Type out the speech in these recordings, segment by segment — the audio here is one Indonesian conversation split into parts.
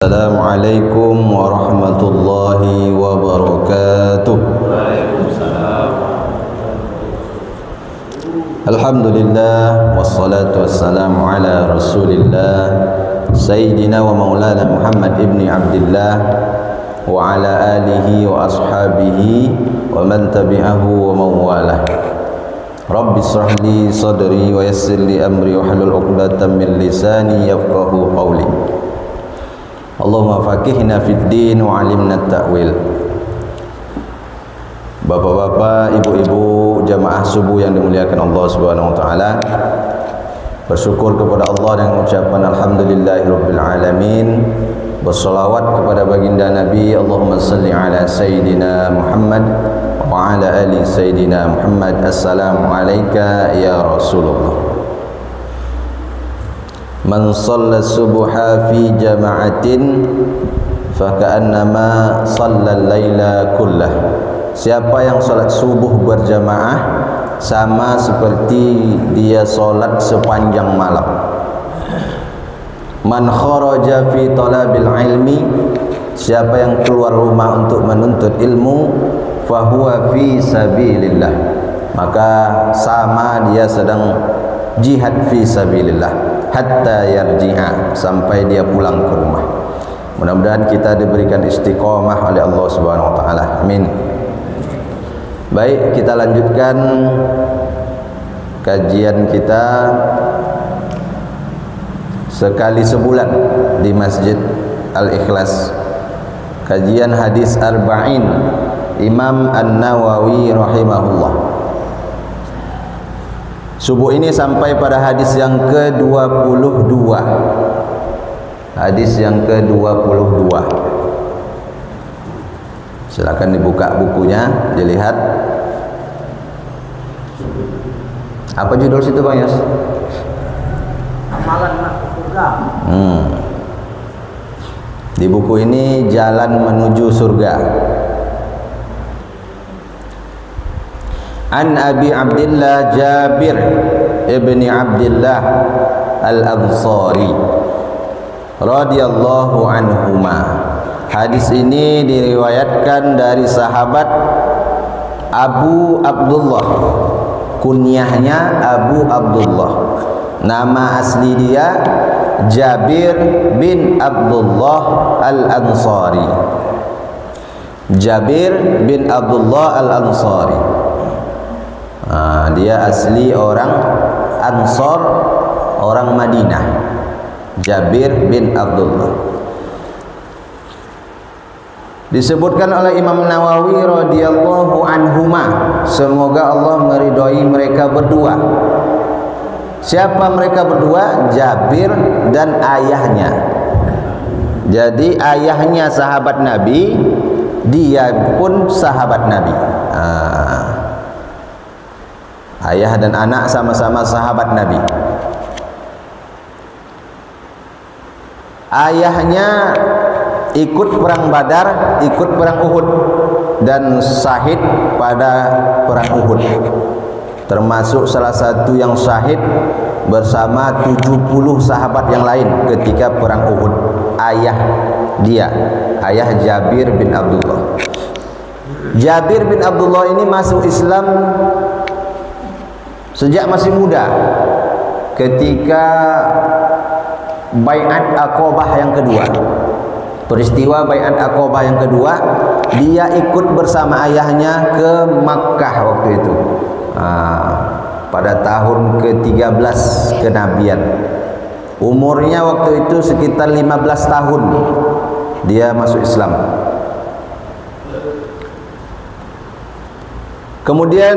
Assalamualaikum warahmatullahi wabarakatuh. Alhamdulillah wassalatu wassalamu ala Rasulillah Sayyidina wa maulana Muhammad ibni Abdillah wa ala alihi wa ashabihi wa man tabi'ahu wa mawalah. Rabbi shrah li sadri wa yassir li amri wa hlul 'uqdatam min lisani yafqahu qawli. Allahumma faqihna fid din wa 'allimna at-ta'wil. Bapak-bapak, ibu-ibu, jamaah subuh yang dimuliakan Allah Subhanahu wa taala. Bersyukur kepada Allah dengan ucapan alhamdulillahirabbil alamin. Bersolawat kepada baginda Nabi, Allahumma salli ala sayyidina Muhammad wa ala ali sayyidina Muhammad. Assalamu alayka ya Rasulullah. Man shalla subha fi jama'atin faka'annama shalla al-laila kullah. Siapa yang salat subuh berjamaah sama seperti dia salat sepanjang malam. Man kharaja fi talabil ilmi, siapa yang keluar rumah untuk menuntut ilmu, fahuwa fi sabilillah, maka sama dia sedang jihad fi sabilillah hatta yarji'a, sampai dia pulang ke rumah. Mudah-mudahan kita diberikan istiqomah oleh Allah Subhanahu wa taala. Amin. Baik, kita lanjutkan kajian kita sekali sebulan di Masjid Al-Ikhlas. Kajian hadis Arba'in Imam An-Nawawi rahimahullah. Subuh ini sampai pada hadis yang ke-22. Hadis yang ke-22. Silakan dibuka bukunya, dilihat. Apa judul situ Bang Yos? Amalan masuk surga. Di buku ini Jalan Menuju Surga. An Abi Abdillah Jabir ibni Abdillah Al-Ansari radhiyallahu anhuma. Hadis ini diriwayatkan dari sahabat Abu Abdullah, kunyahnya Abu Abdullah, nama asli dia Jabir bin Abdullah Al-Ansari. Jabir bin Abdullah Al-Ansari. Dia asli orang Ansor, orang Madinah. Jabir bin Abdullah. Disebutkan oleh Imam Nawawi radhiyallahu anhuma, semoga Allah meridhai mereka berdua. Siapa mereka berdua? Jabir dan ayahnya. Jadi ayahnya sahabat Nabi, dia pun sahabat Nabi. Ayah dan anak sama-sama sahabat Nabi. Ayahnya ikut perang Badar, ikut perang Uhud, dan syahid pada perang Uhud. Termasuk salah satu yang syahid bersama 70 sahabat yang lain ketika perang Uhud. Ayah dia, ayah Jabir bin Abdullah. Jabir bin Abdullah ini masuk Islam sejak masih muda, ketika Bai'at Aqabah yang kedua. Peristiwa Bai'at Aqabah yang kedua, dia ikut bersama ayahnya ke Makkah waktu itu. Pada tahun ke-13 kenabian. Umurnya waktu itu sekitar 15 tahun dia masuk Islam. Kemudian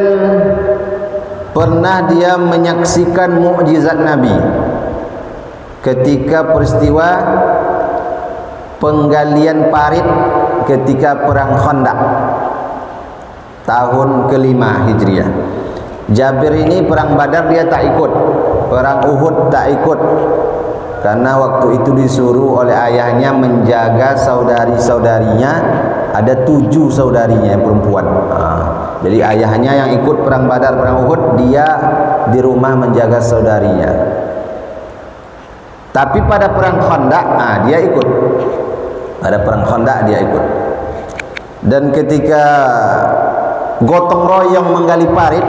pernah dia menyaksikan mukjizat Nabi ketika peristiwa penggalian parit ketika perang Khandaq tahun ke-5 Hijriah. Jabir ini perang Badar dia tak ikut, perang Uhud tak ikut, karena waktu itu disuruh oleh ayahnya menjaga saudari-saudarinya. Ada 7 saudarinya yang perempuan. Jadi ayahnya yang ikut perang Badar, perang Uhud, dia di rumah menjaga saudarinya. Tapi pada perang Khandaq, dia ikut. Ada perang Khandaq dia ikut. Dan ketika gotong royong menggali parit,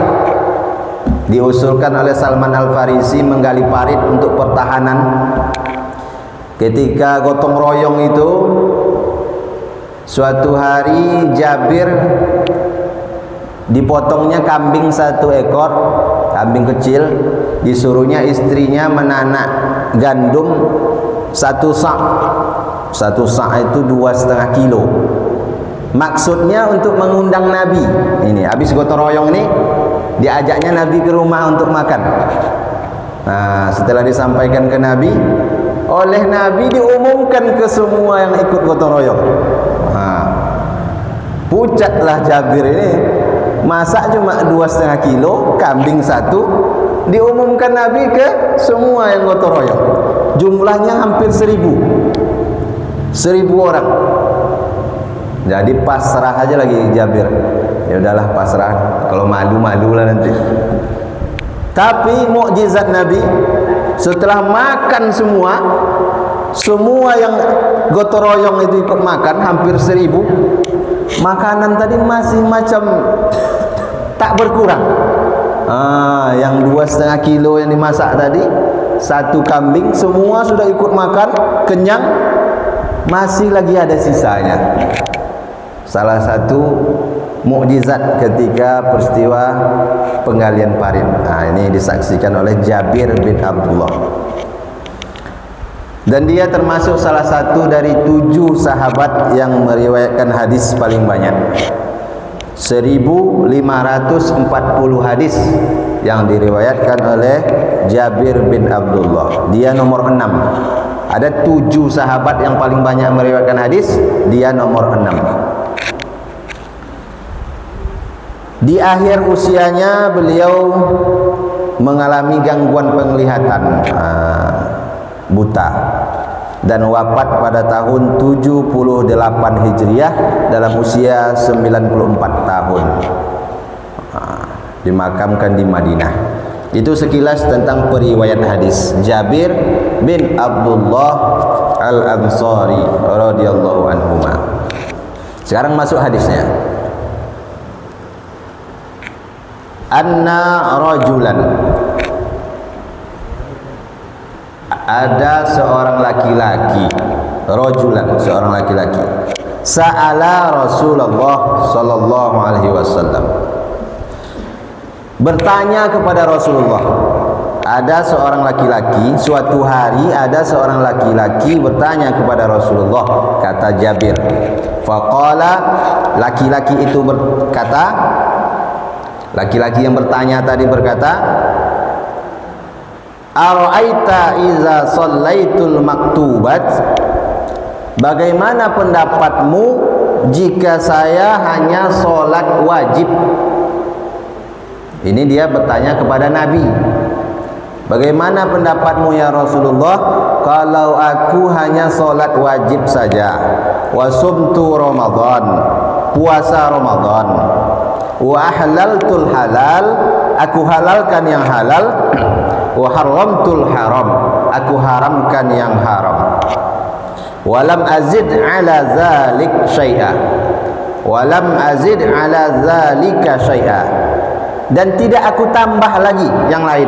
diusulkan oleh Salman Al-Farisi menggali parit untuk pertahanan. Ketika gotong royong itu, suatu hari Jabir dipotongnya kambing 1 ekor, kambing kecil, disuruhnya istrinya menanak gandum 1 sak. 1 sak itu 2,5 kilo. Maksudnya untuk mengundang Nabi. Ini habis gotong royong ini, diajaknya Nabi ke rumah untuk makan. Nah, setelah disampaikan ke Nabi, oleh Nabi diumumkan ke semua yang ikut gotong royong. Nah, pucatlah Jabir ini, masak cuma 2,5 kilo, kambing 1, diumumkan Nabi ke semua yang gotong royong. Jumlahnya hampir 1.000 orang. Jadi pasrah aja lagi Jabir. Ya udahlah pasrah, kalau malu lah nanti. Tapi mukjizat Nabi, setelah makan semua yang gotong royong itu ikut makan, hampir 1.000. Makanan tadi masih macam tak berkurang. Yang 2,5 kilo yang dimasak tadi, 1 kambing, semua sudah ikut makan, kenyang, masih lagi ada sisanya. Salah satu mukjizat ketika peristiwa penggalian parit. Nah, ini disaksikan oleh Jabir bin Abdullah. Dan dia termasuk salah satu dari 7 sahabat yang meriwayatkan hadis paling banyak. 1.540 hadis yang diriwayatkan oleh Jabir bin Abdullah. Dia nomor 6. Ada 7 sahabat yang paling banyak meriwayatkan hadis, dia nomor 6. Di akhir usianya beliau mengalami gangguan penglihatan, buta, dan wafat pada tahun 78 Hijriah dalam usia 94 tahun. Dimakamkan di Madinah. Itu sekilas tentang periwayat hadis Jabir bin Abdullah Al-Ansari radhiyallahu anhuma. Sekarang masuk hadisnya. Anna rajulan, ada seorang laki-laki, rajulan, seorang laki-laki, sa'ala Rasulullah sallallahu alaihi wasallam, bertanya kepada Rasulullah. Ada seorang laki-laki, suatu hari ada seorang laki-laki bertanya kepada Rasulullah, kata Jabir. Faqala, laki-laki itu berkata, laki-laki yang bertanya tadi berkata, ara'aita iza shallaitul maktubat, bagaimana pendapatmu jika saya hanya sholat wajib? Ini dia bertanya kepada Nabi. Bagaimana pendapatmu ya Rasulullah kalau aku hanya sholat wajib saja, wa sumtu Ramadan, puasa Ramadan, wa ahlaltul halal, aku halalkan yang halal, wa haramtul haram, aku haramkan yang haram, walam azid ala zalik syai'a, walam azid ala zalika syai'a, dan tidak aku tambah lagi yang lain.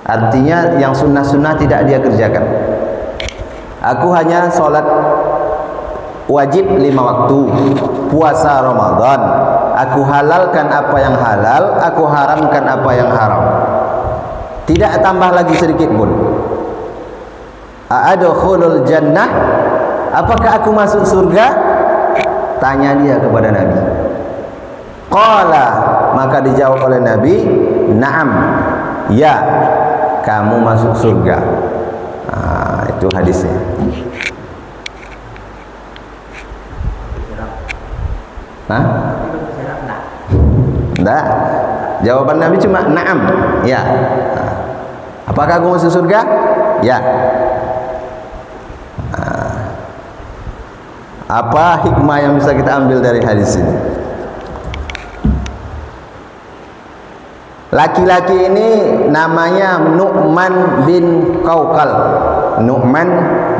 Artinya yang sunnah-sunnah tidak dia kerjakan. Aku hanya sholat wajib 5 waktu, puasa Ramadan, aku halalkan apa yang halal, aku haramkan apa yang haram, tidak tambah lagi sedikit pun. A'adkhulul jannah, apakah aku masuk surga? Tanya dia kepada Nabi. Qala, maka dijawab oleh Nabi, na'am, ya, kamu masuk surga. Itu hadisnya. Enggak. Jawaban Nabi cuma na'am, ya. Apakah aku masuk surga? Ya. Apa hikmah yang bisa kita ambil dari hadis ini? Laki-laki ini namanya Nu'man bin Qaukal. Nu'man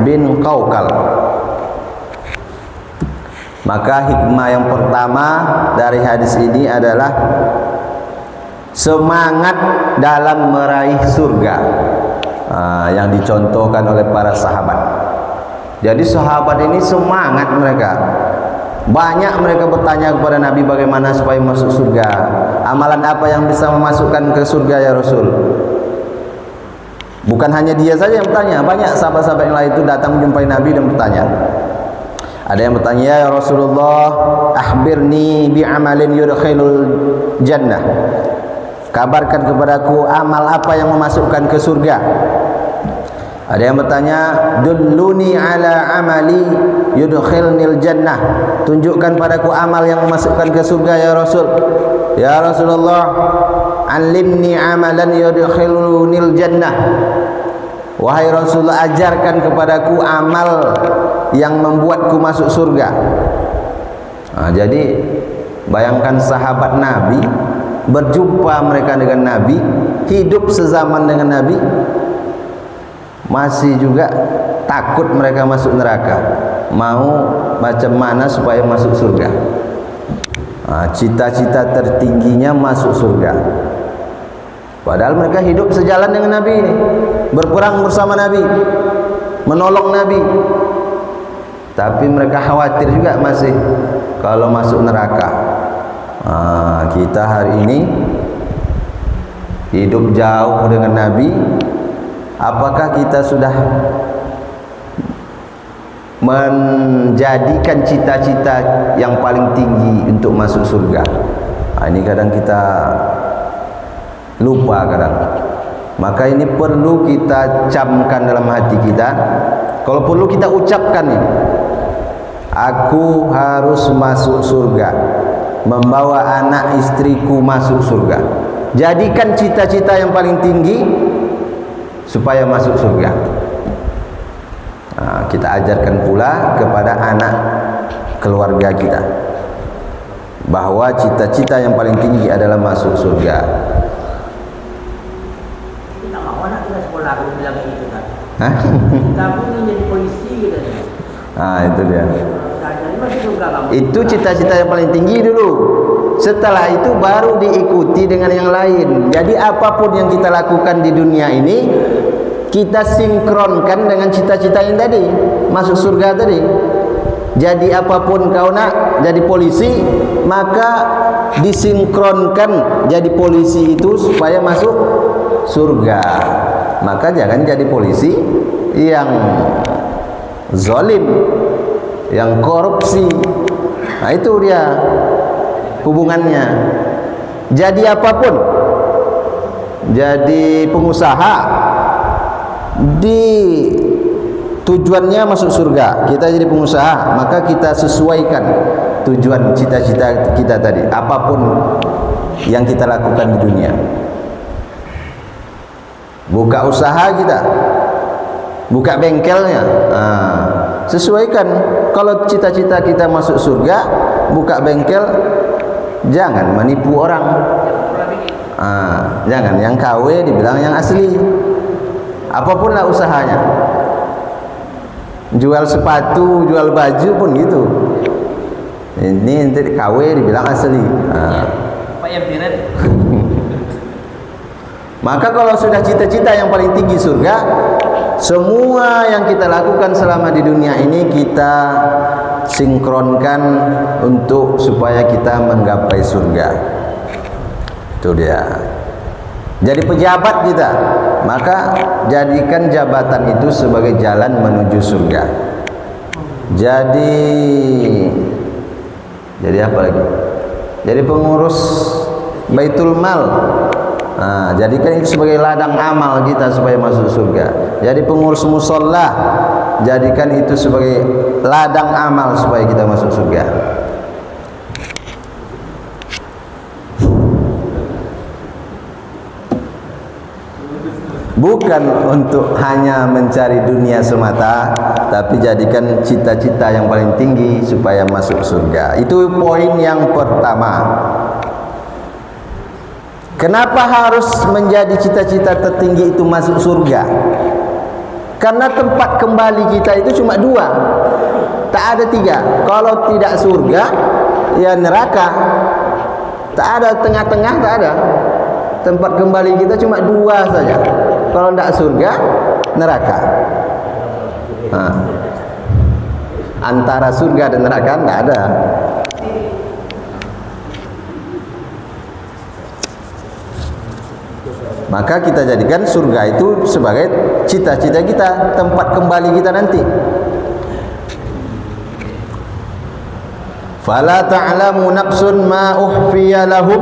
bin Qaukal. Maka hikmah yang pertama dari hadis ini adalah semangat dalam meraih surga yang dicontohkan oleh para sahabat. Jadi sahabat ini semangat mereka. Banyak mereka bertanya kepada Nabi bagaimana supaya masuk surga. Amalan apa yang bisa memasukkan ke surga ya Rasul? Bukan hanya dia saja yang bertanya, banyak sahabat-sahabat yang lain itu datang menjumpai Nabi dan bertanya. Ada yang bertanya, ya Rasulullah, akhbirni bi'amalin yudkhilul jannah. Kabarkan kepadaku amal apa yang memasukkan ke surga. Ada yang bertanya, dulluni ala amali yudkhilnil jannah. Tunjukkan padaku amal yang memasukkan ke surga ya Rasul. Ya Rasulullah, alimni amalan yudkhilunil jannah. Wahai Rasulullah, ajarkan kepadaku amal yang membuatku masuk surga. Jadi bayangkan sahabat Nabi, berjumpa mereka dengan Nabi, hidup sezaman dengan Nabi, masih juga takut mereka masuk neraka. Mau macam mana supaya masuk surga? Cita-cita tertingginya masuk surga. Padahal mereka hidup sejalan dengan Nabi ini, berperang bersama Nabi, menolong Nabi. Tapi mereka khawatir juga masih kalau masuk neraka. Kita hari ini hidup jauh dengan Nabi. Apakah kita sudah menjadikan cita-cita yang paling tinggi untuk masuk surga? Ini kadang kita lupa kadang. Maka ini perlu kita camkan dalam hati kita. Kalau perlu kita ucapkan ini, aku harus masuk surga, membawa anak istriku masuk surga. Jadikan cita-cita yang paling tinggi supaya masuk surga. Kita ajarkan pula kepada anak keluarga kita bahwa cita-cita yang paling tinggi adalah masuk surga. Kita mau anak kita sekolah bilang gitu kan. Kita pun menjadi polisi gitu. Itu dia. Itu cita-cita yang paling tinggi dulu. Setelah itu baru diikuti dengan yang lain. Jadi apapun yang kita lakukan di dunia ini, kita sinkronkan dengan cita-cita yang tadi, masuk surga tadi. Jadi apapun kau nak jadi polisi, maka disinkronkan jadi polisi itu supaya masuk surga. Maka jangan jadi polisi yang zalim, yang korupsi. Itu dia hubungannya. Jadi apapun, jadi pengusaha, di tujuannya masuk surga. Kita jadi pengusaha, maka kita sesuaikan tujuan cita-cita kita tadi, apapun yang kita lakukan di dunia. Buka usaha kita, buka bengkelnya, sesuaikan. Kalau cita-cita kita masuk surga, buka bengkel, jangan menipu orang. Jangan yang KW dibilang yang asli. Apapun lah usahanya, jual sepatu, jual baju pun gitu. Ini nanti KW dibilang asli. Pak yang tiret. Maka kalau sudah cita-cita yang paling tinggi surga, semua yang kita lakukan selama di dunia ini kita sinkronkan untuk supaya kita menggapai surga. Itu dia. Jadi pejabat kita, maka jadikan jabatan itu sebagai jalan menuju surga. Jadi apa lagi? Jadi pengurus Baitul Mal. Jadikan itu sebagai ladang amal kita supaya masuk surga. Jadi pengurus musola, jadikan itu sebagai ladang amal supaya kita masuk surga. Bukan untuk hanya mencari dunia semata, tapi jadikan cita-cita yang paling tinggi supaya masuk surga. Itu poin yang pertama. Kenapa harus menjadi cita-cita tertinggi itu masuk surga? Karena tempat kembali kita itu cuma dua. Tak ada tiga. Kalau tidak surga, ya neraka. Tak ada tengah-tengah, tak ada. Tempat kembali kita cuma dua saja. Kalau tidak surga, neraka. Antara surga dan neraka tidak ada. Maka kita jadikan surga itu sebagai cita-cita kita, tempat kembali kita nanti. Fala ta'lamu nafsun ma ukhfiya lahum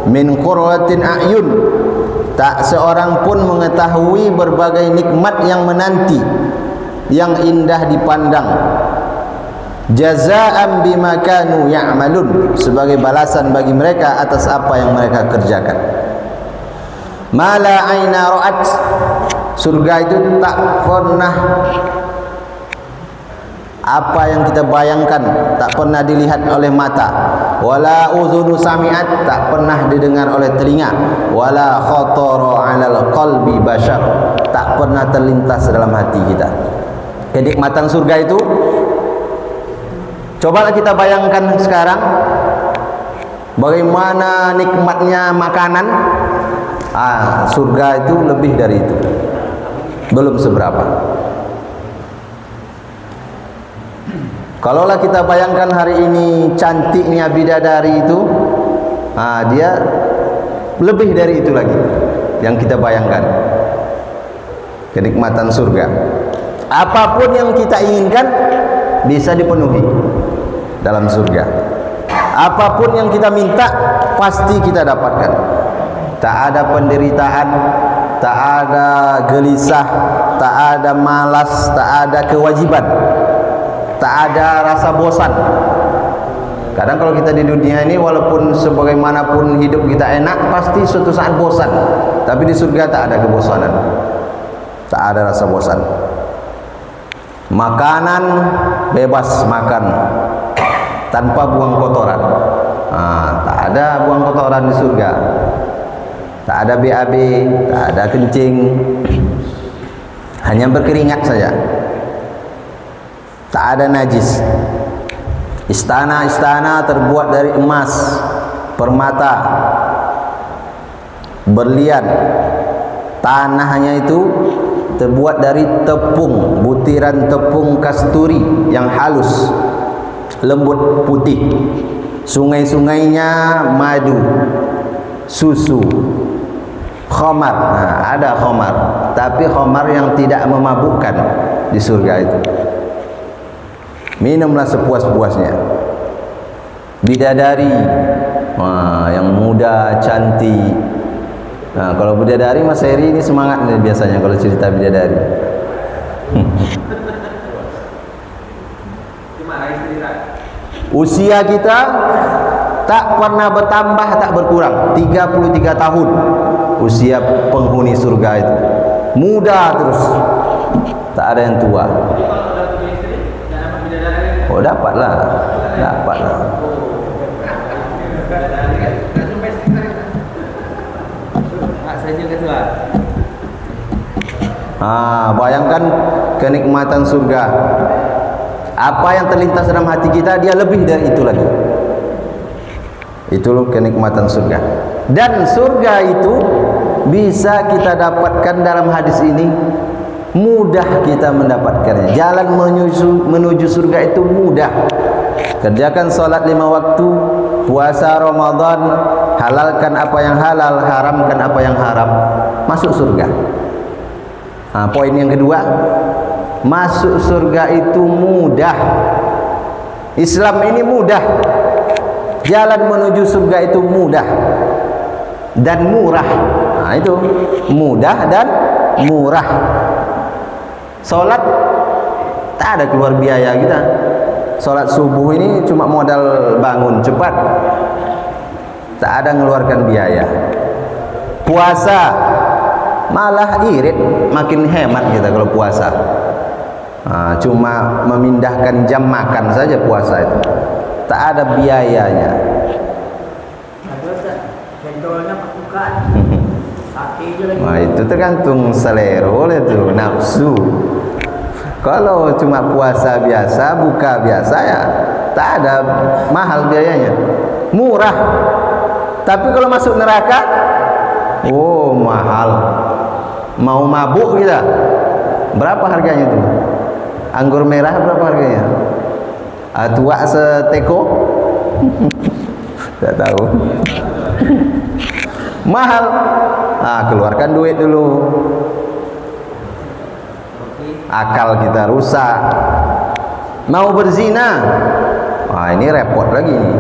min qurratin a'yun. Tak seorang pun mengetahui berbagai nikmat yang menanti, yang indah dipandang. Jazaa'an bima kanu ya'malun, sebagai balasan bagi mereka atas apa yang mereka kerjakan. Mala aina ra'at, surga itu tak pernah apa yang kita bayangkan, tak pernah dilihat oleh mata. Wala uzunu sami'at, tak pernah didengar oleh telinga. Wala khatara 'alal qalbi bashar, tak pernah terlintas dalam hati kita. Kenikmatan surga itu, cobalah kita bayangkan sekarang bagaimana nikmatnya makanan. Surga itu lebih dari itu, belum seberapa. Kalaulah kita bayangkan hari ini cantiknya bidadari itu, dia lebih dari itu lagi yang kita bayangkan. Kenikmatan surga, apapun yang kita inginkan bisa dipenuhi dalam surga. Apapun yang kita minta pasti kita dapatkan. Tak ada penderitaan, tak ada gelisah, tak ada malas, tak ada kewajiban, tak ada rasa bosan. Kadang kalau kita di dunia ini, walaupun sebagaimanapun hidup kita enak, pasti suatu saat bosan. Tapi di surga tak ada kebosanan, tak ada rasa bosan. Makanan bebas makan tanpa buang kotoran. Tak ada buang kotoran di surga. Tak ada BAB, tak ada kencing, hanya berkeringat saja. Tak ada najis. Istana-istana terbuat dari emas, permata, berlian. Tanahnya itu terbuat dari tepung, butiran tepung kasturi yang halus, lembut, putih. Sungai-sungainya madu, susu, khamar. Ada khamar, tapi khamar yang tidak memabukkan di surga itu. Minumlah sepuas-puasnya. Bidadari, yang muda, cantik. Kalau bidadari, Mas Heri ini semangat nih biasanya kalau cerita bidadari. Usia kita tak pernah bertambah, tak berkurang. 33 tahun usia penghuni surga itu. Muda terus, tak ada yang tua. Oh, dapatlah. Bayangkan kenikmatan surga. Apa yang terlintas dalam hati kita, dia lebih dari itu lagi. Itulah kenikmatan surga. Dan surga itu bisa kita dapatkan dalam hadis ini, mudah kita mendapatkannya. Jalan menuju surga itu mudah. Kerjakan salat 5 waktu, puasa Ramadan, halalkan apa yang halal, haramkan apa yang haram, masuk surga. Poin yang kedua, masuk surga itu mudah. Islam ini mudah. Jalan menuju surga itu mudah dan murah. Itu mudah dan murah. Salat tak ada keluar biaya kita. Salat subuh ini cuma modal bangun cepat, tak ada mengeluarkan biaya. Puasa malah irit, makin hemat kita kalau puasa. Cuma memindahkan jam makan saja puasa itu, tak ada biayanya. Itu tergantung selera itu, nafsu. Kalau cuma puasa biasa, buka biasa ya tak ada mahal biayanya, murah. Tapi kalau masuk neraka, oh mahal. Mau mabuk kita, berapa harganya tuh? Anggur merah berapa harganya? Tua seteko? Tidak tahu. Mahal. Keluarkan duit dulu. Akal kita rusak. Mau berzina, ini repot lagi nih.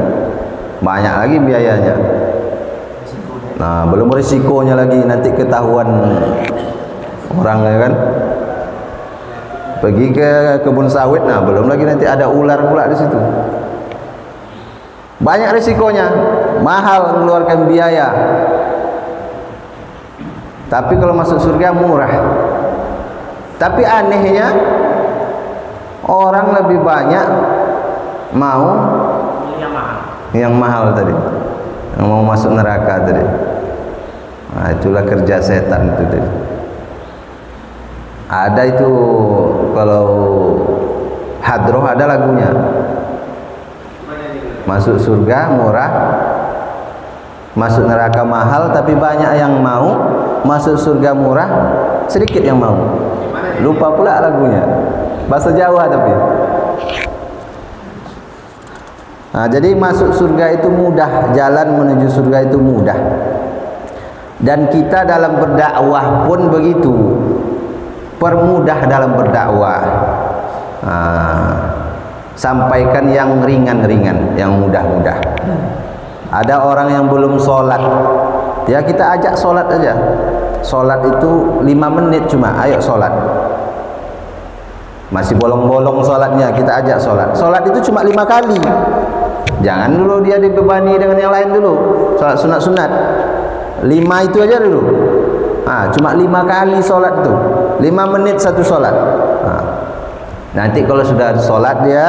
Banyak lagi biayanya. Belum risikonya lagi, nanti ketahuan orang ya kan. Pergi ke kebun sawit, belum lagi nanti ada ular pula di situ. Banyak risikonya, mahal, mengeluarkan biaya. Tapi kalau masuk surga murah. Tapi anehnya orang lebih banyak mau yang mahal tadi, yang mau masuk neraka tadi. Itulah kerja setan itu tadi. Ada itu kalau hadroh ada lagunya. Masuk surga murah, masuk neraka mahal, tapi banyak yang mau. Masuk surga murah, sedikit yang mau. Lupa pula lagunya, bahasa Jawa tapi. Jadi masuk surga itu mudah, jalan menuju surga itu mudah. Dan kita dalam berdakwah pun begitu, permudah dalam berdakwah. Sampaikan yang ringan-ringan, yang mudah-mudah. Ada orang yang belum sholat, ya kita ajak sholat aja. Sholat itu 5 menit cuma, ayo sholat. Masih bolong-bolong sholatnya, kita ajak sholat. Sholat itu cuma 5 kali. Jangan dulu dia dibebani dengan yang lain dulu. Sholat sunat-sunat 5 itu aja dulu. Cuma 5 kali sholat itu, 5 menit satu sholat. Nanti kalau sudah sholat dia,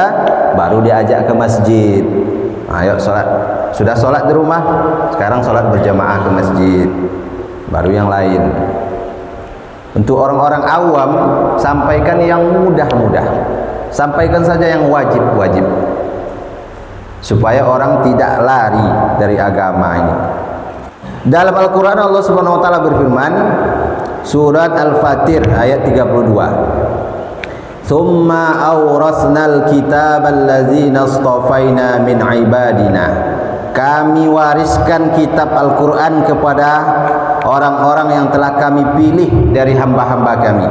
baru diajak ke masjid. Ayo sholat. Sudah sholat di rumah, sekarang sholat berjamaah ke masjid. Baru yang lain. Untuk orang-orang awam, sampaikan yang mudah-mudah. Sampaikan saja yang wajib-wajib, supaya orang tidak lari dari agama ini. Dalam Al-Quran Allah Subhanahu Wa Taala berfirman, surat Al-Fatir ayat 32. Thumma awrasnal kitab allazina astafaina min ibadina. Kami wariskan kitab Al-Quran kepada orang-orang yang telah kami pilih dari hamba-hamba kami.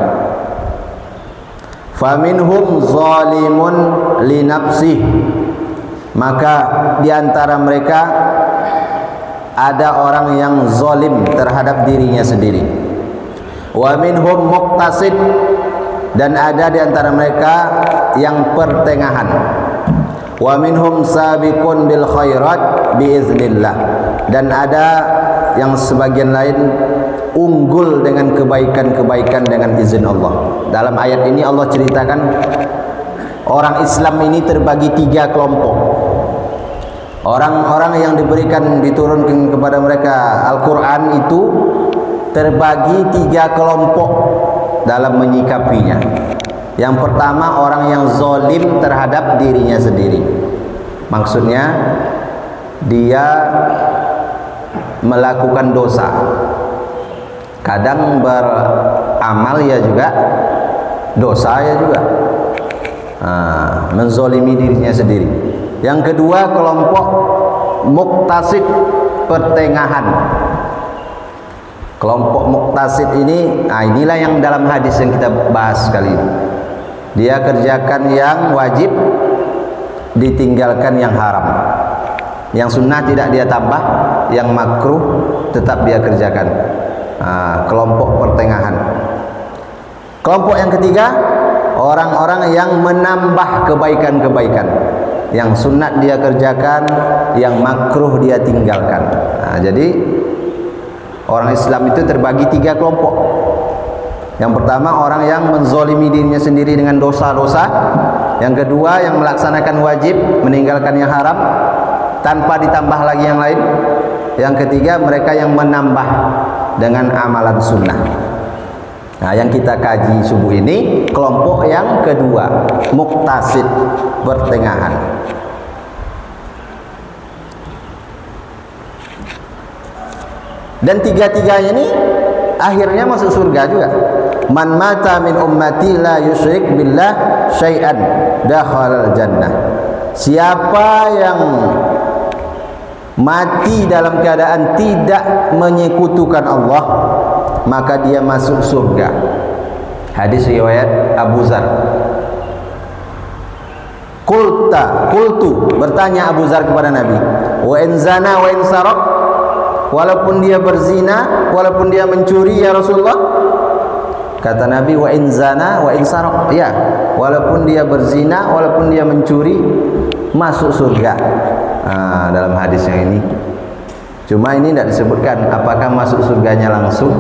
Faminhum zalimun li nafsih. Maka di antara mereka ada orang yang zalim terhadap dirinya sendiri. Wa minhum muqtasid, dan ada di antara mereka yang pertengahan. Wa minhum sabiqun bil khairat biiznillah, dan ada yang sebagian lain unggul dengan kebaikan-kebaikan dengan izin Allah. Dalam ayat ini Allah ceritakan orang Islam ini terbagi 3 kelompok. Orang-orang yang diturunkan kepada mereka Al-Quran itu terbagi 3 kelompok dalam menyikapinya. Yang pertama, orang yang zalim terhadap dirinya sendiri. Maksudnya dia melakukan dosa, kadang beramal ya juga dosa ya juga, menzalimi dirinya sendiri. Yang kedua, kelompok muqtasid, pertengahan. Kelompok muqtasid ini, inilah yang dalam hadis yang kita bahas kali ini. Dia kerjakan yang wajib, ditinggalkan yang haram. Yang sunnah tidak dia tambah, yang makruh tetap dia kerjakan. Kelompok pertengahan. Kelompok yang ketiga, orang-orang yang menambah kebaikan-kebaikan. Yang sunat dia kerjakan, yang makruh dia tinggalkan. Jadi orang Islam itu terbagi 3 kelompok. Yang pertama, orang yang menzalimi dirinya sendiri dengan dosa-dosa. Yang kedua, yang melaksanakan wajib, meninggalkan yang haram tanpa ditambah lagi yang lain. Yang ketiga, mereka yang menambah dengan amalan sunnah. Nah, yang kita kaji subuh ini kelompok yang kedua, muktasid, pertengahan. Dan tiga-tiganya ini akhirnya masuk surga juga. Man mata min ummati la yusyrik billah syai'an dakhalal jannah. Siapa yang mati dalam keadaan tidak menyekutukan Allah, maka dia masuk surga. Hadis riwayat Abu Dzar. Qultu bertanya Abu Dzar kepada Nabi, wa in zana wa in saraq, walaupun dia berzina, walaupun dia mencuri ya Rasulullah? Kata Nabi, wa in zana wa in saraq, ya, walaupun dia berzina, walaupun dia mencuri, masuk surga. Dalam hadis yang ini, cuma ini tidak disebutkan apakah masuk surganya langsung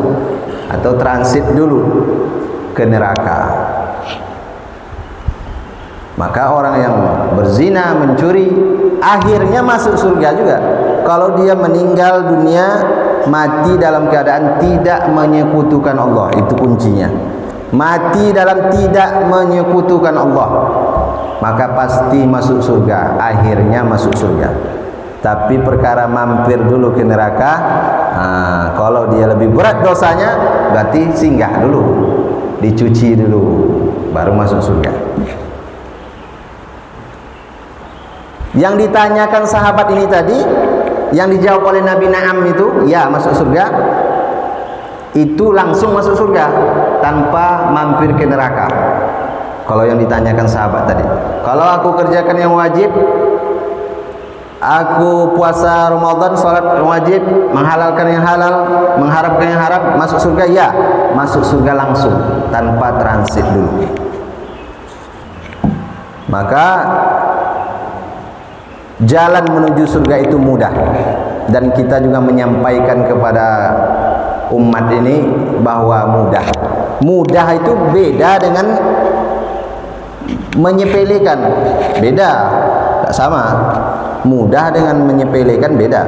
atau transit dulu ke neraka. Maka orang yang berzina, mencuri, akhirnya masuk surga juga kalau dia meninggal dunia mati dalam keadaan tidak menyekutukan Allah. Itu kuncinya, mati dalam tidak menyekutukan Allah, maka pasti masuk surga, akhirnya masuk surga. Tapi perkara mampir dulu ke neraka, kalau dia lebih berat dosanya, berarti singgah dulu, dicuci dulu, baru masuk surga. Yang ditanyakan sahabat ini tadi, yang dijawab oleh Nabi Na'am itu, ya masuk surga, itu langsung masuk surga tanpa mampir ke neraka. Kalau yang ditanyakan sahabat tadi, kalau aku kerjakan yang wajib, aku puasa Ramadan, salat wajib, menghalalkan yang halal, mengharapkan yang haram, masuk surga? Ya, masuk surga langsung tanpa transit dulu. Maka jalan menuju surga itu mudah, dan kita juga menyampaikan kepada umat ini bahwa mudah. Mudah itu beda dengan menyepelekan, beda, tak sama. Mudah dengan menyepelekan beda.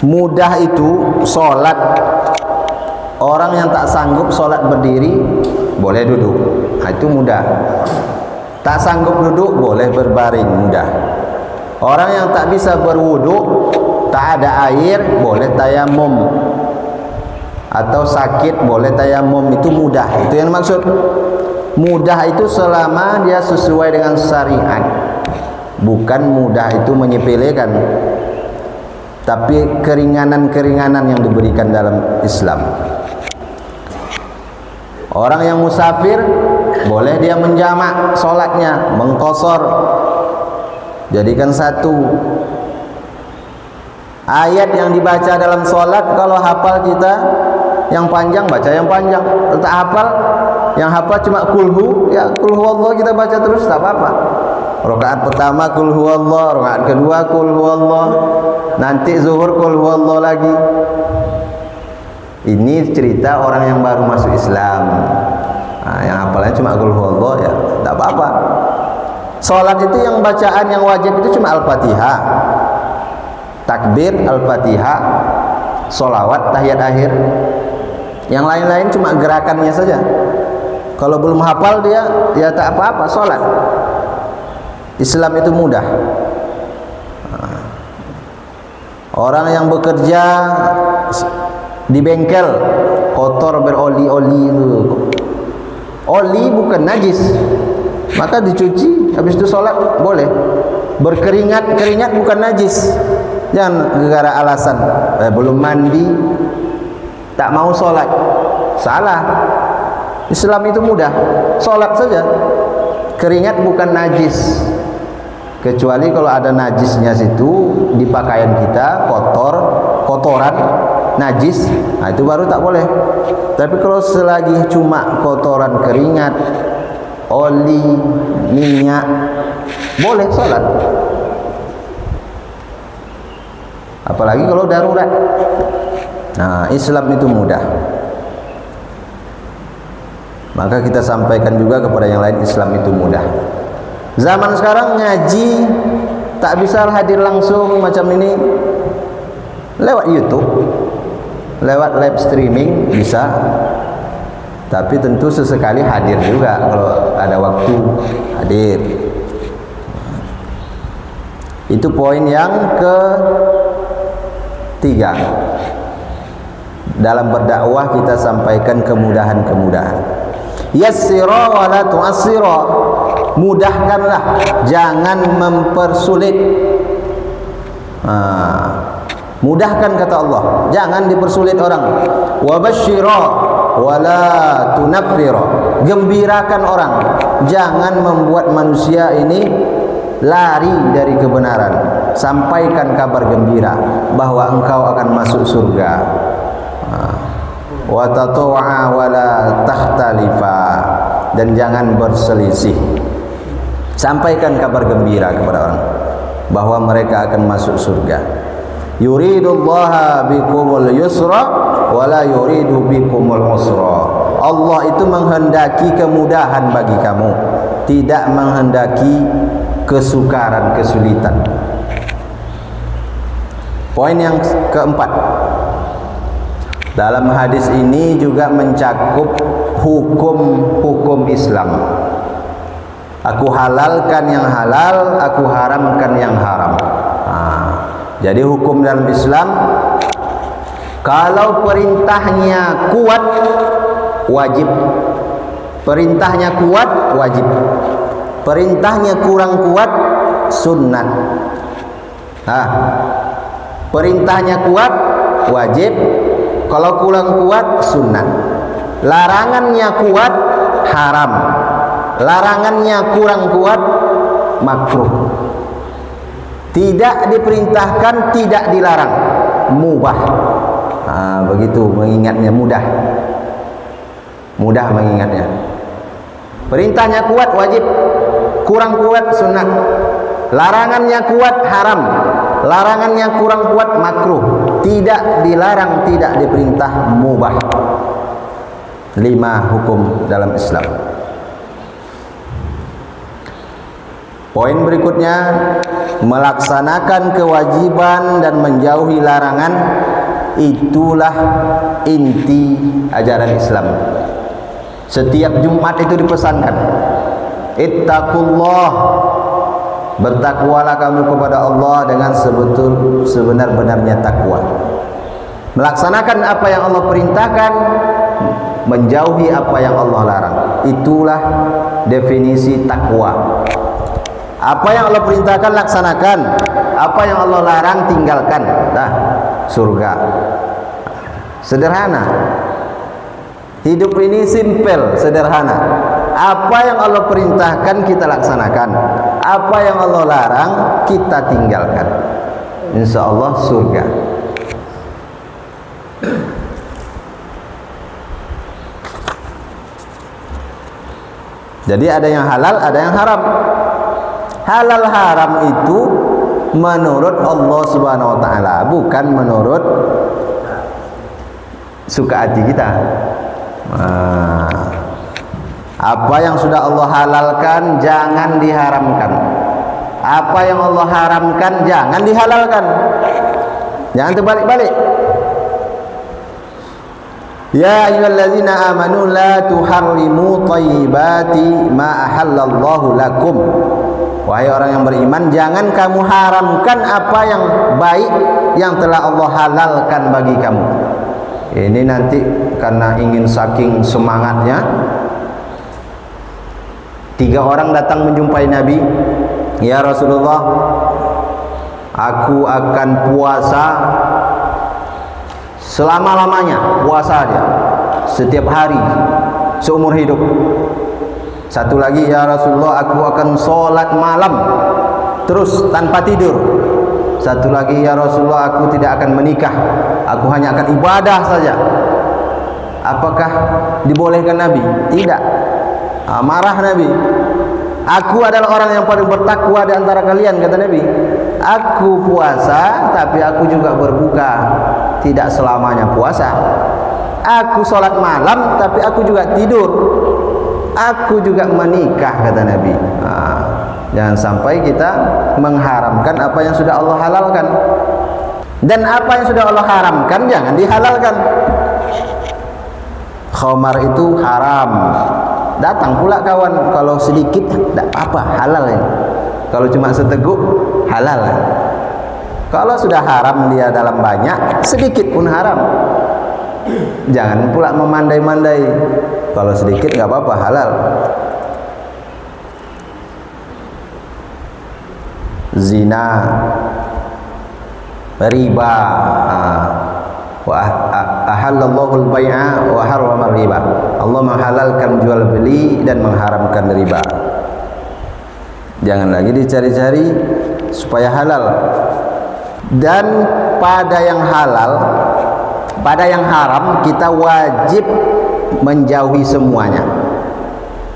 Mudah itu sholat, orang yang tak sanggup sholat berdiri boleh duduk, itu mudah. Tak sanggup duduk boleh berbaring, mudah. Orang yang tak bisa berwudu, tak ada air, boleh tayamum. Atau sakit boleh tayamum, itu mudah. Itu yang maksud. Mudah itu selama dia sesuai dengan syariat. Bukan mudah itu menyepelekan, tapi keringanan-keringanan yang diberikan dalam Islam. Orang yang musafir boleh dia menjamak sholatnya, mengqasar, jadikan satu. Ayat yang dibaca dalam sholat, kalau hafal kita yang panjang, baca yang panjang. Tak hafal, yang hafal cuma kulhu, ya kulhu Allah kita baca terus, tak apa-apa. Rakaat pertama kulhu Allah, rakaat kedua kulhu Allah, nanti zuhur kulhu Allah lagi. Ini cerita orang yang baru masuk Islam. Yang hafalnya cuma kulhu Allah, ya tak apa-apa. Salat itu yang bacaan yang wajib itu cuma Al-Fatihah, takbir, Al-Fatihah, solawat, tahiyat akhir. Yang lain-lain cuma gerakannya saja. Kalau belum hafal dia, ya tak apa-apa, salat. Islam itu mudah. Orang yang bekerja di bengkel kotor beroli-oli itu, oli bukan najis, maka dicuci, habis itu sholat boleh. Berkeringat bukan najis, jangan gara alasan belum mandi tak mau sholat, salah. Islam itu mudah, sholat saja. Keringat bukan najis, kecuali kalau ada najisnya situ di pakaian kita, kotoran najis, nah itu baru tak boleh. Tapi kalau selagi cuma kotoran keringat, oli, minyak, boleh sholat. Apalagi kalau darurat. Nah, Islam itu mudah. Maka kita sampaikan juga kepada yang lain, Islam itu mudah. Zaman sekarang ngaji tak bisa hadir langsung macam ini, lewat YouTube. lewat live streaming bisa, tapi tentu sesekali hadir juga kalau ada waktu hadir. Itu poin yang ketiga. Dalam berdakwah kita sampaikan kemudahan-kemudahan. Yassira wa la tu'assira. Mudahkanlah, jangan mempersulit. Mudahkan kata Allah, jangan dipersulit orang. Wa basyira wa la tunaffira. Gembirakan orang, jangan membuat manusia ini lari dari kebenaran. Sampaikan kabar gembira bahwa engkau akan masuk surga. Wa tataw'a wa la takhtalifa. Dan jangan berselisih. Sampaikan kabar gembira kepada orang bahwa mereka akan masuk surga. Yuridullaha bikumul yusra wa la yuridu bikumul usra. Allah itu menghendaki kemudahan bagi kamu, tidak menghendaki kesukaran, kesulitan. Poin yang keempat, dalam hadis ini juga mencakup hukum-hukum Islam. Aku halalkan yang halal, aku haramkan yang haram. Jadi hukum dalam Islam, kalau perintahnya kuat, wajib. Perintahnya kuat, wajib. Perintahnya kurang kuat, sunnat. Perintahnya kuat, wajib. Kalau kurang kuat, sunnat. Larangannya kuat, haram. Larangannya kurang kuat, makruh. Tidak diperintahkan, tidak dilarang, mubah. Begitu mengingatnya, mudah mengingatnya. Perintahnya kuat, wajib. Kurang kuat, sunnat. Larangannya kuat, haram. Larangannya kurang kuat, makruh. Tidak dilarang, tidak diperintah, mubah. 5 hukum dalam Islam. Poin berikutnya, melaksanakan kewajiban dan menjauhi larangan, itulah inti ajaran Islam. Setiap Jumat itu dipesankan, ittaqullah, bertakwalah kamu kepada Allah dengan sebenar-benarnya takwa. Melaksanakan apa yang Allah perintahkan, menjauhi apa yang Allah larang. Itulah definisi takwa. Apa yang Allah perintahkan, laksanakan. Apa yang Allah larang, tinggalkan. Surga. Sederhana. Hidup ini simple, sederhana. Apa yang Allah perintahkan, kita laksanakan. Apa yang Allah larang, kita tinggalkan. Insya Allah surga. Jadi ada yang halal, ada yang haram. Halal haram itu menurut Allah Subhanahu wa taala, bukan menurut suka hati kita. Apa yang sudah Allah halalkan jangan diharamkan. Apa yang Allah haramkan jangan dihalalkan. Jangan terbalik-balik. Ya ayyuhallazina amanu la tuharrimu thayyibati ma ahallallahu lakum. Wahai orang yang beriman, jangan kamu haramkan apa yang baik yang telah Allah halalkan bagi kamu. Ini nanti karena ingin saking semangatnya, 3 orang datang menjumpai Nabi. Ya Rasulullah, aku akan puasa selama-lamanya, puasa dia setiap hari seumur hidup. Satu lagi, ya Rasulullah, aku akan sholat malam terus tanpa tidur. Satu lagi, ya Rasulullah, aku tidak akan menikah, aku hanya akan ibadah saja. Apakah dibolehkan Nabi? Tidak. Marah Nabi. Aku adalah orang yang paling bertakwa di antara kalian, kata Nabi. Aku puasa, tapi aku juga berbuka. Tidak selamanya puasa. Aku sholat malam, tapi aku juga tidur. Aku juga menikah, kata Nabi. Jangan sampai kita mengharamkan apa yang sudah Allah halalkan. Dan apa yang sudah Allah haramkan jangan dihalalkan. Khamar itu haram. Datang pula kawan, kalau sedikit tidak apa, halal ini. Kalau cuma seteguk halal. Kalau sudah haram dia dalam banyak, sedikit pun haram. Jangan pula memandai-mandai. Kalau sedikit nggak apa-apa, halal. Zina, riba, wa ahallallahu al-bai'a wa harrama riba. Allah menghalalkan jual beli dan mengharamkan riba. Jangan lagi dicari-cari supaya halal. Dan pada yang halal, pada yang haram kita wajib menjauhi semuanya.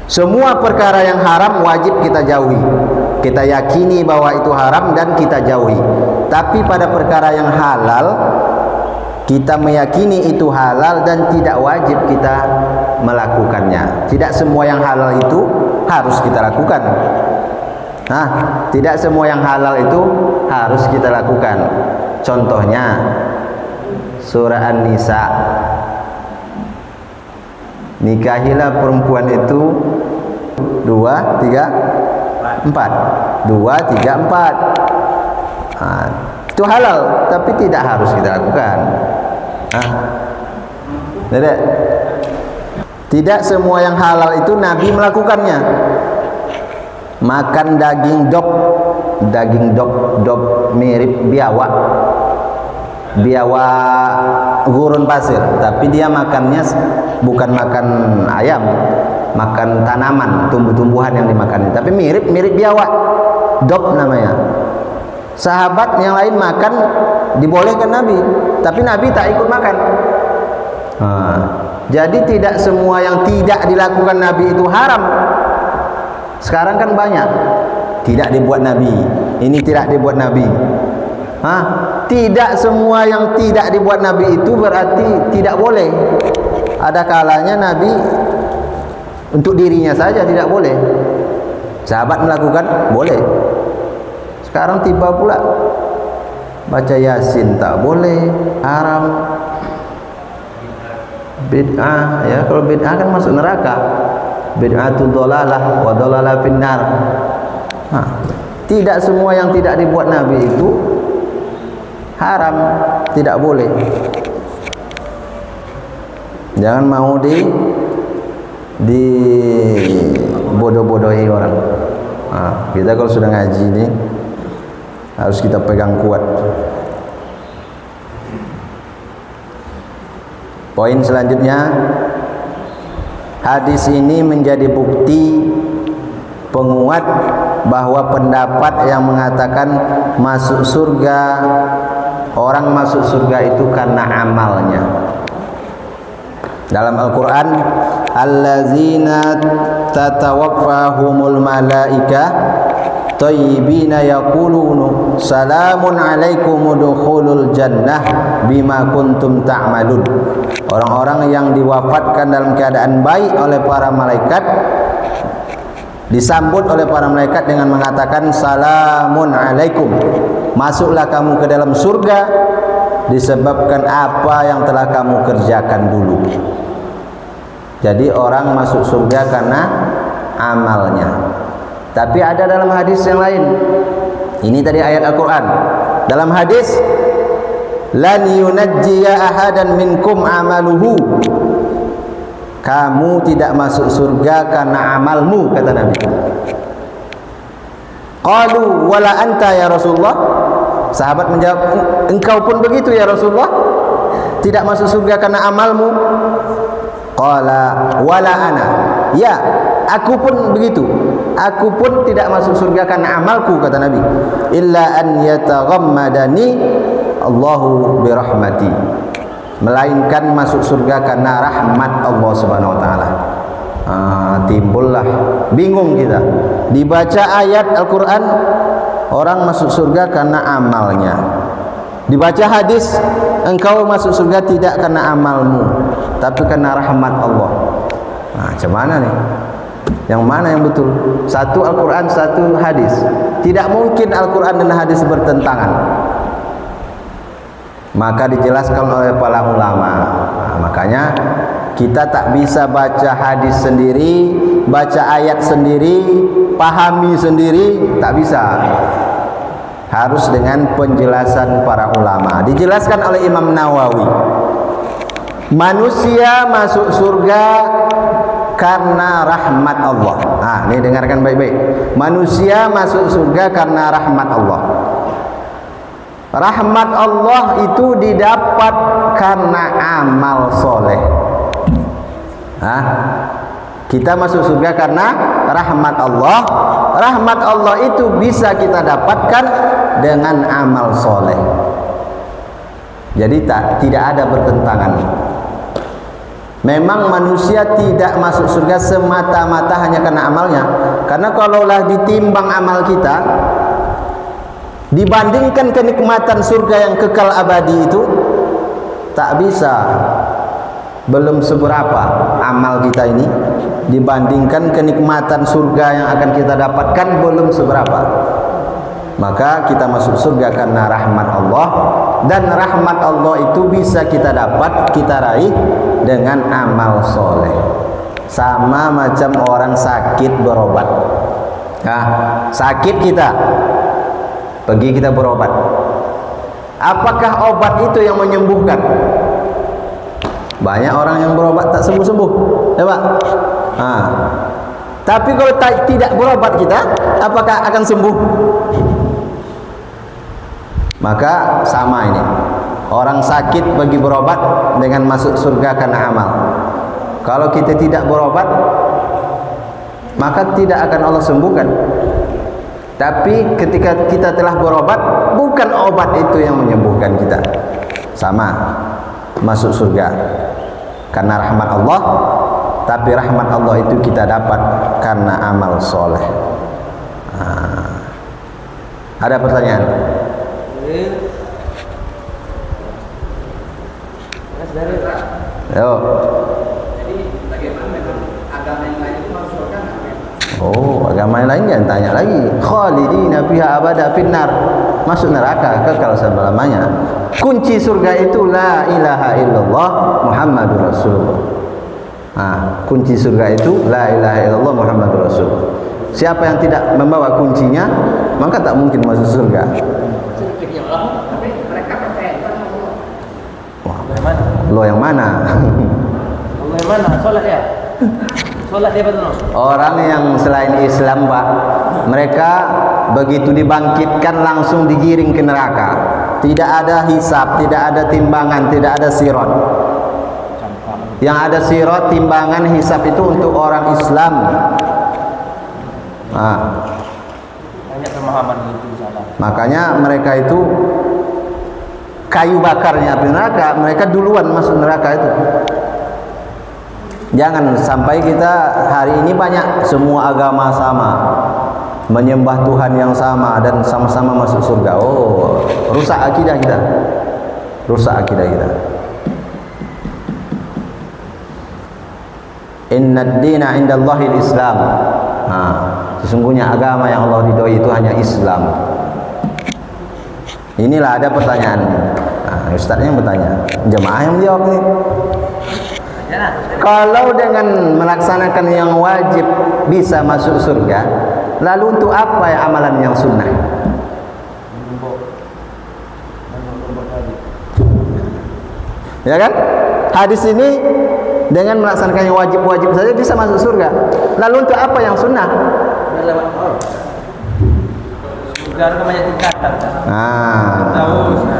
Semua perkara yang haram wajib kita jauhi. Kita yakini bahwa itu haram dan kita jauhi. Tapi pada perkara yang halal kita meyakini itu halal dan tidak wajib kita melakukannya. Tidak semua yang halal itu harus kita lakukan. Nah, tidak semua yang halal itu harus kita lakukan. Contohnya surah An-Nisa, nikahilah perempuan itu 2, 3, 4. 2, 3, 4. Nah, itu halal tapi tidak harus kita lakukan. Tidak semua yang halal itu Nabi melakukannya. Makan daging dog mirip biawak gurun pasir, tapi dia makannya bukan makan ayam, makan tanaman, tumbuh-tumbuhan yang dimakannya, tapi mirip biawak, dog namanya. Sahabat yang lain makan dibolehkan Nabi, tapi Nabi tak ikut makan. Jadi tidak semua yang tidak dilakukan Nabi itu haram. Sekarang kan banyak tidak dibuat Nabi, ini tidak dibuat Nabi. Tidak semua yang tidak dibuat Nabi itu berarti tidak boleh. Ada kalanya Nabi untuk dirinya saja tidak boleh. Sahabat melakukan boleh. Sekarang tiba pula baca Yasin tak boleh, haram. Bid'ah, ya kalau bid'ah kan masuk neraka. Bid'atul dhalalah wa dhalalah finnar. Tidak semua yang tidak dibuat Nabi itu haram, tidak boleh. Jangan mau di bodoh-bodohi orang. Kita kalau sudah ngaji ini harus kita pegang kuat. Poin selanjutnya, hadis ini menjadi bukti penguat bahwa pendapat yang mengatakan masuk surga, orang masuk surga itu karena amalnya. Dalam Al-Quran, allazina tatawaffahumul malaikah tayyibina yaqulunu salamun alaikum udkhulul jannah bima kuntum ta'malun. Orang-orang yang diwafatkan dalam keadaan baik oleh para malaikat disambut oleh para malaikat dengan mengatakan salamun alaikum, masuklah kamu ke dalam surga disebabkan apa yang telah kamu kerjakan dulu. Jadi orang masuk surga karena amalnya. Tapi ada dalam hadis yang lain. Ini tadi ayat Al-Quran. Dalam hadis, lan yunajjiya ahadan minkum amaluhu. Kamu tidak masuk surga karena amalmu, kata Nabi. Qalu wala anta ya Rasulullah. Sahabat menjawab, engkau pun begitu ya Rasulullah, tidak masuk surga karena amalmu. Qala wala ana. Ya, aku pun begitu. Aku pun tidak masuk surga karena amalku, kata Nabi. Illa an yataghammadani Allahu birahmati. Melainkan masuk surga karena rahmat Allah Subhanahu wa taala. Timbullah bingung kita. Dibaca ayat Al-Qur'an, orang masuk surga karena amalnya. Dibaca hadis, engkau masuk surga tidak karena amalmu, tapi karena rahmat Allah. Macam mana nih? Yang mana yang betul? Satu Al-Quran, satu hadis. Tidak mungkin Al-Quran dan hadis bertentangan. Maka dijelaskan oleh para ulama. Nah, makanya kita tak bisa baca hadis sendiri, baca ayat sendiri, pahami sendiri, tak bisa. Harus dengan penjelasan para ulama. Dijelaskan oleh Imam Nawawi, manusia masuk surga karena rahmat Allah. Nah, ini dengarkan baik-baik. Manusia masuk surga karena rahmat Allah. Rahmat Allah itu didapat karena amal soleh. Kita masuk surga karena rahmat Allah. Rahmat Allah itu bisa kita dapatkan dengan amal soleh. Jadi tidak ada bertentangan. Memang manusia tidak masuk surga semata-mata hanya karena amalnya. Karena kalaulah ditimbang amal kita, dibandingkan kenikmatan surga yang kekal abadi itu, tak bisa. Belum seberapa amal kita ini dibandingkan kenikmatan surga yang akan kita dapatkan, belum seberapa. Maka kita masuk surga karena rahmat Allah, dan rahmat Allah itu bisa kita dapat, kita raih dengan amal soleh. Sama macam orang sakit berobat. Sakit kita, pergi kita berobat. Apakah obat itu yang menyembuhkan? Banyak orang yang berobat tak sembuh-sembuh, ya Pak? Tapi kalau tidak berobat kita, apakah akan sembuh? Maka sama ini. Orang sakit pergi berobat dengan masuk surga karena amal. Kalau kita tidak berobat, maka tidak akan Allah sembuhkan. Tapi ketika kita telah berobat, bukan obat itu yang menyembuhkan kita. Sama, masuk surga karena rahmat Allah, tapi rahmat Allah itu kita dapat karena amal soleh. Ada pertanyaan? Yo. Jadi bagaimana memang agama yang lain itu masuk surga? Oh, agama yang lain jangan tanya lagi. Khalidina fiha abada finnar, masuk neraka kekal selama-lamanya. Kunci surga itu la ilaha illallah Muhammadur Rasulullah. Kunci surga itu la ilaha illallah Muhammadur Rasulullah. Siapa yang tidak membawa kuncinya, maka tak mungkin masuk surga. Tapi mereka percaya sama Allah. Lo yang mana? Allah yang mana? Sholat ya? Sholat dia betul. Orang yang selain Islam, Pak, mereka begitu dibangkitkan langsung digiring ke neraka. Tidak ada hisab, tidak ada timbangan, tidak ada sirat. Yang ada sirat, timbangan, hisab itu untuk orang Islam. Banyak pemahaman itu salah. Makanya mereka itu kayu bakarnya api neraka, mereka duluan masuk neraka itu. Jangan sampai kita hari ini banyak semua agama sama, menyembah Tuhan yang sama dan sama-sama masuk surga. Oh, rusak akidah kita. Rusak akidah kita. Innad dina indallahil Islam. Sesungguhnya agama yang Allah ridhoi itu hanya Islam. Inilah ada pertanyaan. Ustaznya yang bertanya, jemaah yang menjawab nih. Kalau dengan melaksanakan yang wajib bisa masuk surga, lalu untuk apa ya amalan yang sunnah? Ya kan? Hadis ini dengan melaksanakan yang wajib-wajib saja bisa masuk surga. Lalu untuk apa yang sunnah? Surga ada banyak tingkatan.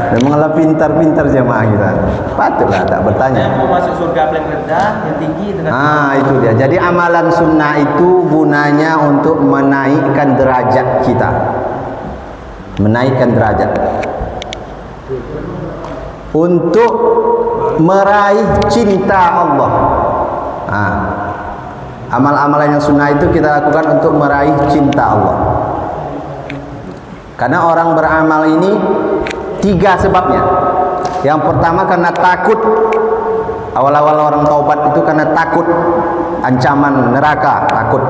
Memanglah pintar-pintar jemaah kita. Patutlah tak bertanya. Yang mau masuk surga paling rendah, yang tinggi dengan itu dia. Jadi amalan sunnah itu gunanya untuk menaikkan derajat kita. Menaikkan derajat. Untuk meraih cinta Allah. Amal-amalan yang sunnah itu kita lakukan untuk meraih cinta Allah. Karena orang beramal ini 3 sebabnya. Yang pertama karena takut. Awal-awal orang taubat itu karena takut ancaman neraka, takut.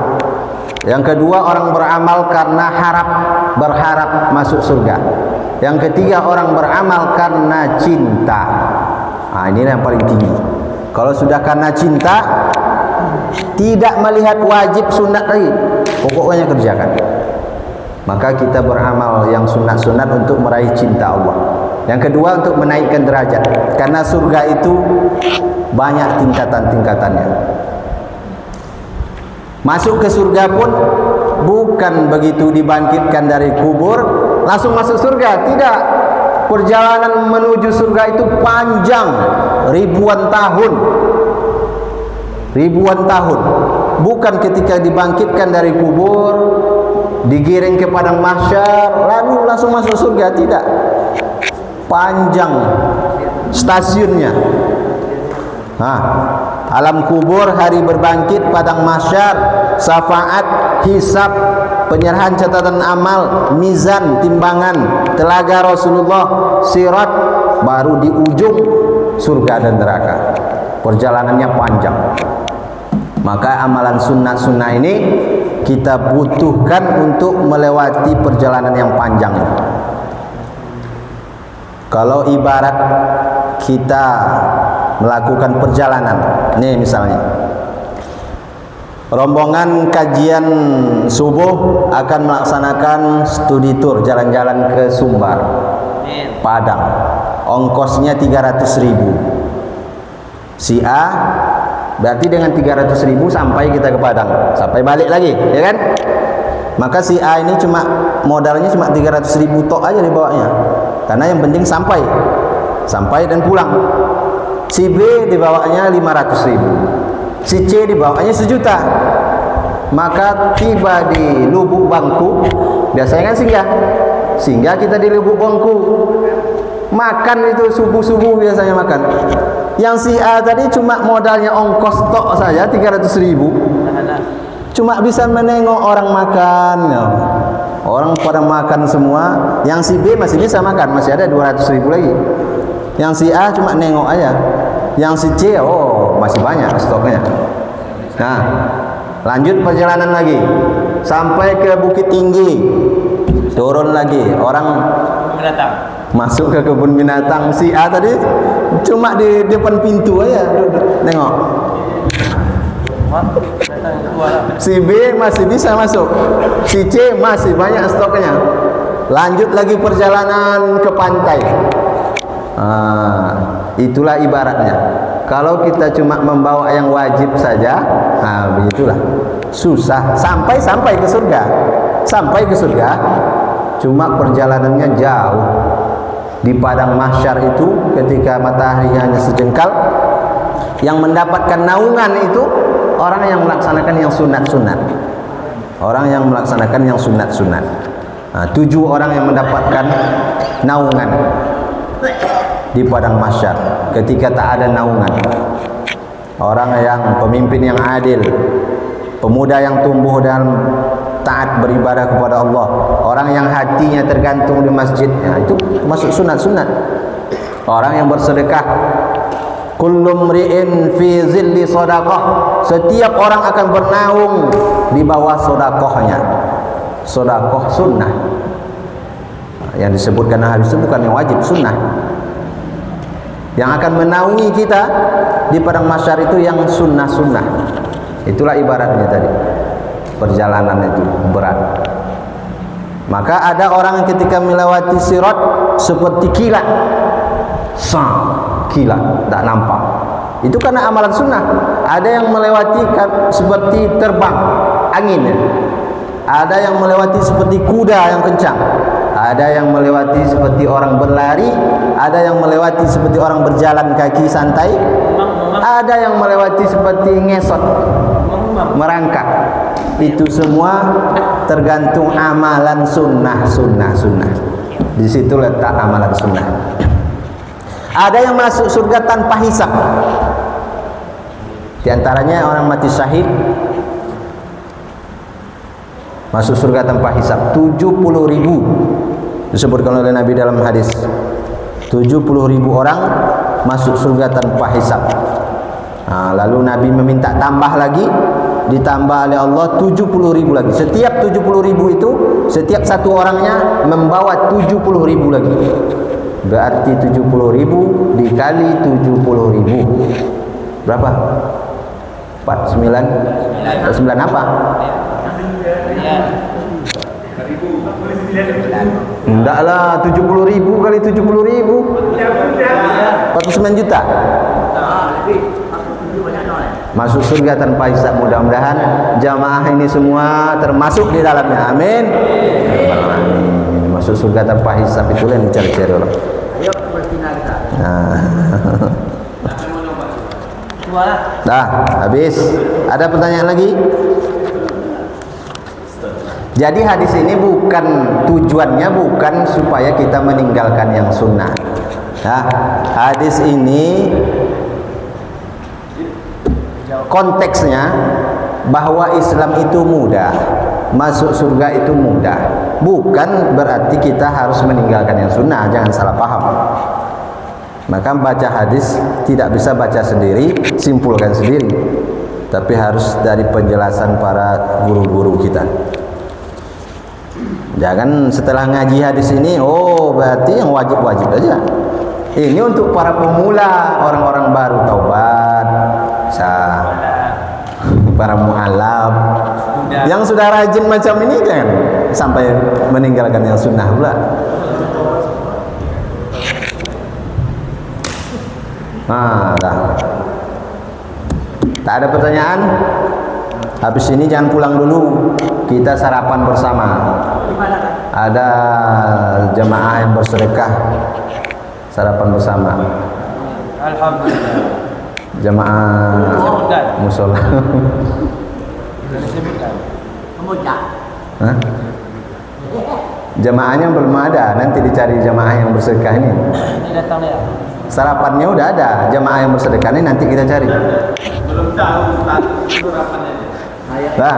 Yang kedua orang beramal karena berharap masuk surga. Yang ketiga, orang beramal karena cinta. Nah, ini yang paling tinggi. Kalau sudah karena cinta, tidak melihat wajib sunat lagi, pokoknya kerjakan. Maka kita beramal yang sunat-sunat untuk meraih cinta Allah. Yang kedua, untuk menaikkan derajat, karena surga itu banyak tingkatan-tingkatannya. Masuk ke surga pun bukan begitu dibangkitkan dari kubur langsung masuk surga, tidak. Perjalanan menuju surga itu panjang, ribuan tahun. Ribuan tahun. Bukan ketika dibangkitkan dari kubur, digiring ke padang mahsyar lalu langsung masuk surga, tidak. Panjang stasiunnya. Alam kubur, hari berbangkit, padang mahsyar, syafaat, hisab, penyerahan catatan amal, mizan, timbangan, telaga Rasulullah, sirat, baru di ujung surga dan neraka. Perjalanannya panjang. Maka amalan sunnah-sunnah ini kita butuhkan untuk melewati perjalanan yang panjang. Kalau ibarat kita melakukan perjalanan, nih misalnya rombongan kajian subuh akan melaksanakan studi tour jalan-jalan ke Sumbar, Padang, ongkosnya 300.000. Si A berarti dengan 300.000 sampai kita ke Padang, sampai balik lagi, ya kan? Maka si A ini cuma modalnya cuma 300.000 tok aja dibawanya, karena yang penting sampai dan pulang. Si B dibawanya 500.000, si C dibawanya 1 juta. Maka tiba di Lubuk Bangku, biasanya kan singgah kita di Lubuk Bangku, makan itu subuh-subuh biasanya makan. Yang si A tadi cuma modalnya ongkos tok saja 300.000, cuma bisa menengok orang makan, ya. Orang pada makan semua. Yang si B masih bisa makan, masih ada 200.000 lagi. Yang si A cuma nengok aja. Yang si C, masih banyak stoknya. Nah, lanjut perjalanan lagi sampai ke Bukit Tinggi, turun lagi, orang masuk ke kebun binatang. Si A tadi cuma di depan pintu aja nengok. Si B masih bisa masuk, si C masih banyak stoknya. Lanjut lagi perjalanan ke pantai. Itulah ibaratnya. Kalau kita cuma membawa yang wajib saja, begitulah susah sampai ke surga. Sampai ke surga, cuma perjalanannya jauh. Di padang mahsyar itu ketika matahari hanya sejengkal, yang mendapatkan naungan itu orang yang melaksanakan yang sunat-sunat. Orang yang melaksanakan yang sunat-sunat. 7 orang yang mendapatkan naungan di padang mahsyar ketika tak ada naungan. Orang yang pemimpin yang adil, pemuda yang tumbuh dalam taat beribadah kepada Allah, orang yang hatinya tergantung di masjid, itu masuk sunat-sunat. Orang yang bersedekah, kullu mri'in fi zilli shadaqah, setiap orang akan bernaung di bawah sedekahnya. Sedekah sunnah. Yang disebutkan hadis itu bukan yang wajib, sunnah. Yang akan menaungi kita di padang mahsyar itu yang sunnah-sunnah. Itulah ibaratnya tadi. Perjalanan itu berat. Maka ada orang ketika melewati sirat seperti kilat. Kilat, tak nampak. Itu karena amalan sunnah. Ada yang melewati seperti terbang, angin. Ada yang melewati seperti kuda yang kencang. Ada yang melewati seperti orang berlari, ada yang melewati seperti orang berjalan kaki santai, ada yang melewati seperti ngesot, merangkak. Itu semua tergantung amalan sunnah. Di situ letak amalan sunnah. Ada yang masuk surga tanpa hisab. Di antaranya orang mati syahid masuk surga tanpa hisab. 70.000 disebutkan oleh Nabi dalam hadis. 70.000 orang masuk surga tanpa hisab. Lalu Nabi meminta tambah lagi ditambah oleh Allah 70.000 lagi. Setiap 70.000 itu, setiap satu orangnya membawa 70.000 lagi. Berarti 70.000 dikali 70.000 berapa? 49 apa? Enggak lah, 70.000 kali 70.000 49 juta. Masuk surga tanpa hisab. Mudah-mudahan jamaah ini semua termasuk di dalamnya. Amin. Masuk surga tanpa hisab, itulah yang dicari-cari orang. Ayo berzina kita. Dah, habis. Ada pertanyaan lagi? Jadi hadis ini bukan, tujuannya bukan supaya kita meninggalkan yang sunnah. Nah, hadis ini konteksnya bahwa Islam itu mudah, masuk surga itu mudah. Bukan berarti kita harus meninggalkan yang sunnah, jangan salah paham. Maka baca hadis tidak bisa baca sendiri, simpulkan sendiri, tapi harus dari penjelasan para guru-guru kita. Jangan setelah ngaji hadis ini, oh berarti yang wajib-wajib aja. Ini untuk para pemula, orang-orang baru taubat, para mu'alaf. Yang sudah rajin macam ini jangan sampai meninggalkan yang sunnah pula. Dah. Tak ada pertanyaan? Habis ini jangan pulang dulu, kita sarapan bersama. Ada jamaah yang bersedekah, sarapan bersama. Alhamdulillah. Jamaah musola. Hah? Jamaahnya belum ada, nanti dicari jamaah yang bersedekah ini. Sarapannya udah ada, jamaah yang bersedekah ini nanti kita cari. Belum tahu status sarapannya. Nah,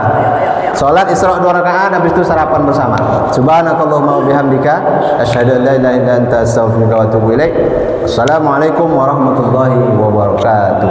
sholat Isra 2 rakaat, habis itu sarapan bersama. Subhanakallahumma wa bihamdika asyhadu an la ilaha illa anta astaghfiruka wa atubu ilaik. Assalamualaikum warahmatullahi wabarakatuh.